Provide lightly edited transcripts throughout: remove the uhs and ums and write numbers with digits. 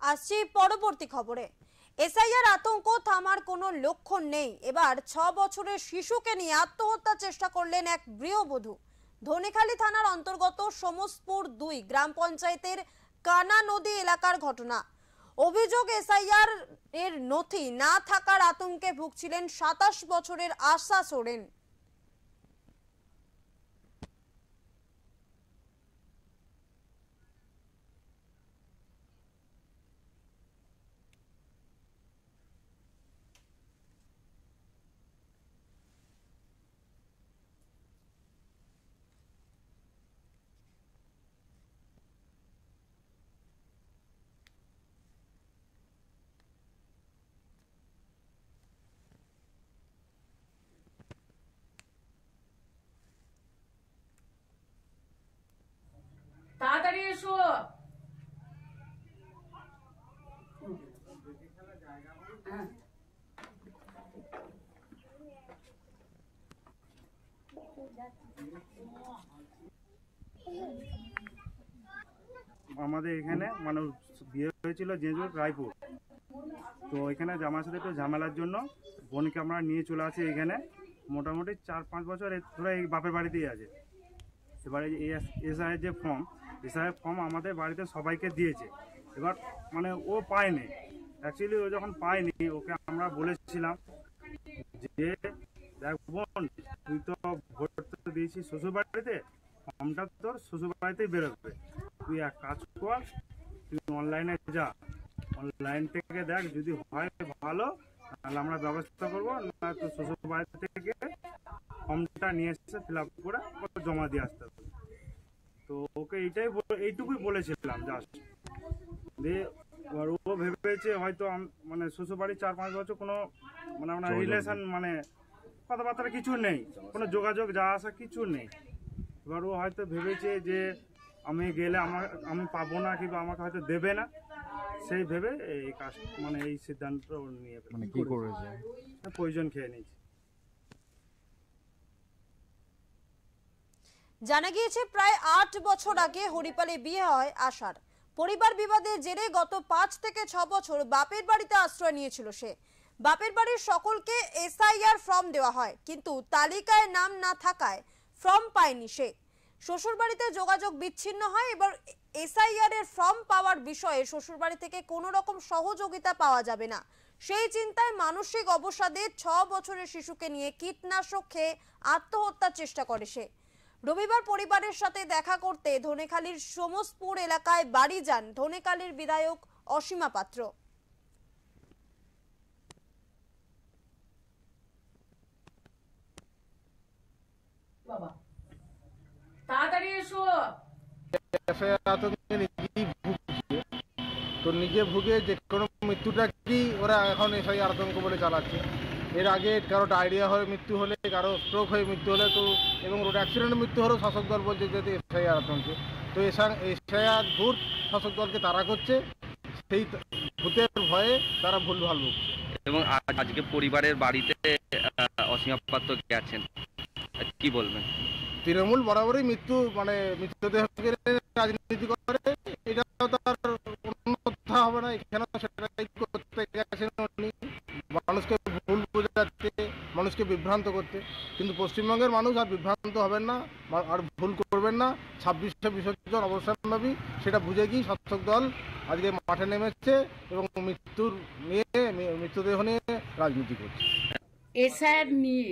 আসছি পরবর্তী খবরে। এসআইআর আতঙ্ক থামার কোনো লক্ষণ নেই। এবার 6 বছরের শিশুকে নিয়ে আত্মহত্যা চেষ্টা করলেন এক গৃহবধূ। ধনেখালি থানার অন্তর্গত সমসপুর 2 গ্রাম পঞ্চায়েতের কানা নদী এলাকার ঘটনা। অভিযোগ, এসআইআর এর নথি না থাকার আতঙ্কে ভুগছিলেন 27 বছরের আশা সোরেন। তাড়াতাড়ি এসো। আমাদের এখানে মানে বিয়ে হয়েছিল জেজুর রায়পুর। তো এখানে জামার সাথে একটু ঝামেলার জন্য বোনকে আমরা নিয়ে চলে আসি। এখানে মোটামুটি 4-5 বছর ধরে এই বাপের বাড়িতেই আছে। এবারে এসআইয়ের যে এসআইয়ের ফর্ম আমাদের বাড়িতে সবাইকে দিয়েছে। এবার মানে ও পায়নি। অ্যাকচুয়ালি ও যখন পায়নি, ওকে আমরা বলেছিলাম যে দেখ বোন, তুই তো ভোট দিয়েছিস শ্বশুর বাড়িতে, ফর্মটা তোর শ্বশুর বাড়িতেই বেরোবে। তুই এক কাজ কর, তুই অনলাইনে যা, অনলাইন থেকে দেখ, যদি হয় ভালো তাহলে আমরা ব্যবস্থা করবো, না তো শ্বশুর বাড়ি থেকে ফর্মটা নিয়ে এসে ফিল আপ করে জমা দিয়ে আসতে হবে। তো ওকে এইটুকুই বলেছিলাম জাস্ট। দিয়ে এবার ও ভেবেছে হয়তো মানে শ্বশুর বাড়ি 4-5 বছর কোনো মানে আমরা রিলেশন মানে কথাবার্তা কিছু নেই, কোনো যোগাযোগ যাওয়া আসা কিছু নেই। এবার ও হয়তো ভেবেছে যে আমি গেলে আমি পাবো না, কিংবা আমাকে হয়তো দেবে না, সেই ভেবে এই কাজ মানে এই সিদ্ধান্ত নিয়ে মানে কি করেছে, পয়জন খেয়ে নিয়েছে। জানা গিয়েছে প্রায় 8 বছর আগে হরিপালে বিয়ে হয় আশার। পরিবার বিবাদের জেরে গত 5 থেকে 6 বছর বাপের বাড়িতে আশ্রয় নিয়েছিল সে। বাপের বাড়ির সকলকে এসআইআর ফর্ম দেওয়া হয়, কিন্তু তালিকায় নাম না থাকায় ফর্ম পায়নি সে। শ্বশুর বাড়িতে যোগাযোগ বিচ্ছিন্ন হয়। এবার এসআইআর এর ফর্ম পাওয়ার বিষয়ে শ্বশুর বাড়ি থেকে কোনো রকম সহযোগিতা পাওয়া যাবে না, সেই চিন্তায় মানসিক অবসাদে 6 বছরের শিশুকে নিয়ে কীটনাশক খেয়ে আত্মহত্যার চেষ্টা করে সে। রবিবার পরিবারের সাথে দেখা করতে ধনেখালির সমসপুর এলাকায় বাড়ি যান ধনেখালির বিধায়ক অসীমা পাত্র। বাবা তাড়াতাড়ি এসো। তো নিজে ভুগে যে কোনো মৃত্যুটা কি ওরা এখন এসআইআর আতঙ্ক বলে চালাচ্ছে। এর আগে কারো ডায়রিয়া হয়ে মৃত্যু হলে, কারো স্ট্রোক হয়ে মৃত্যু হলে, তো এবং রোড অ্যাক্সিডেন্টে মৃত্যু হলেও শাসক দল বলছে যে এসআইআর আতঙ্কে। তো এসআইআর ভূত শাসক দলকে তাড়া করছে, সেই ভূতের ভয়ে তারা ভুলভাল বকছে। এবং আজকে পরিবারের বাড়িতে অসীমা পাত্র গেছেন, কি বলবেন? তৃণমূল বরাবরই মৃত্যুদেহকে রাজনীতি করে, এটা তার কোনো কথা হবে না। এখানে সেটাই করতে গেছেন উনি, মানুষকে ভুল বোঝাতে, মানুষকে বিভ্রান্ত করতে। কিন্তু পশ্চিমবঙ্গের মানুষ আর বিভ্রান্ত হবেন না, আর ভুল করবেন না। 26শে বিসর্জন অবসানভাবী, সেটা বুঝে গিয়ে শাসক দল আজকে মাঠে নেমেছে এবং মৃত্যুদেহ নিয়ে রাজনীতি করছে। এসআইআর নিয়ে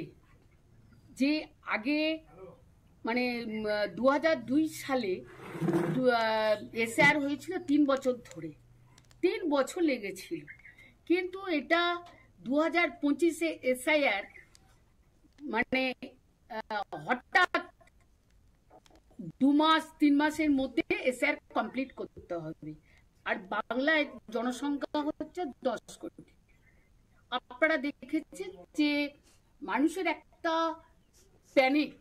যে আগে মানে 2002 সালে এসআইআর হয়েছিল 3 বছর ধরে, 3 বছর লেগেছিল। কিন্তু এটা 2025-এ এসআইআর মানে হঠাৎ 2 মাস 3 মাসের মধ্যে এসআইআর কমপ্লিট করতে হবে। আর বাংলায় জনসংখ্যা হচ্ছে 10 কোটি। আপনারা দেখেছেন যে মানুষের একটা প্যানিক,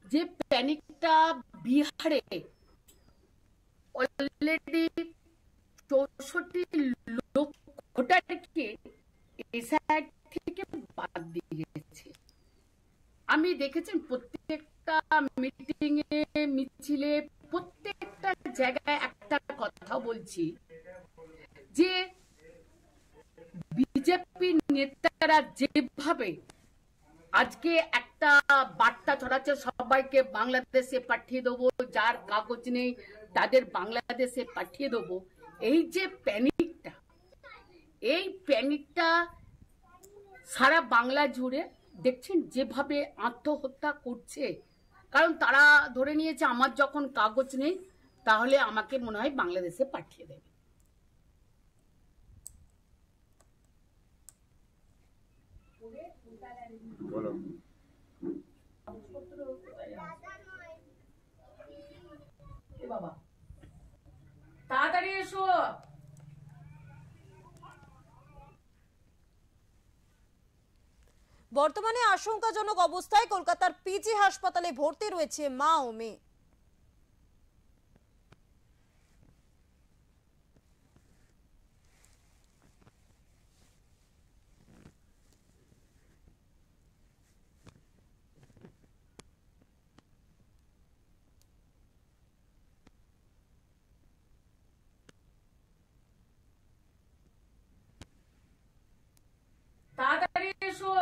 যে প্যানিকটা বিহারে অলরেডি 64 লক্ষ ভোটারকে এসআইআর থেকে বাদ দিয়েছে। আমি দেখেছেন প্রত্যেকটা মিটিংয়ে, মিছিলে, প্রত্যেকটা জায়গায় একটা কথা বলছি যে বিজেপি নেতারা যেভাবে আজকে একটা বার্তা ছড়াচ্ছে সবাইকে বাংলাদেশে পাঠিয়ে দেবো, যার কাগজ নেই তাদের বাংলাদেশে পাঠিয়ে দেবো, এই যে প্যানিকটা, এই প্যানিকটা সারা বাংলা জুড়ে দেখছেন যেভাবে আত্মহত্যা করছে। কারণ তারা ধরে নিয়েছে আমার যখন কাগজ নেই তাহলে আমাকে মনে হয় বাংলাদেশে পাঠিয়ে দেবে। বাবা তাড়াতাড়ি এসো। বর্তমানে আশঙ্কাজনক অবস্থায় কলকাতার পিজি হাসপাতালে ভর্তি রয়েছে মা ও মেয়ে। তাড়াতাড়ি এসো।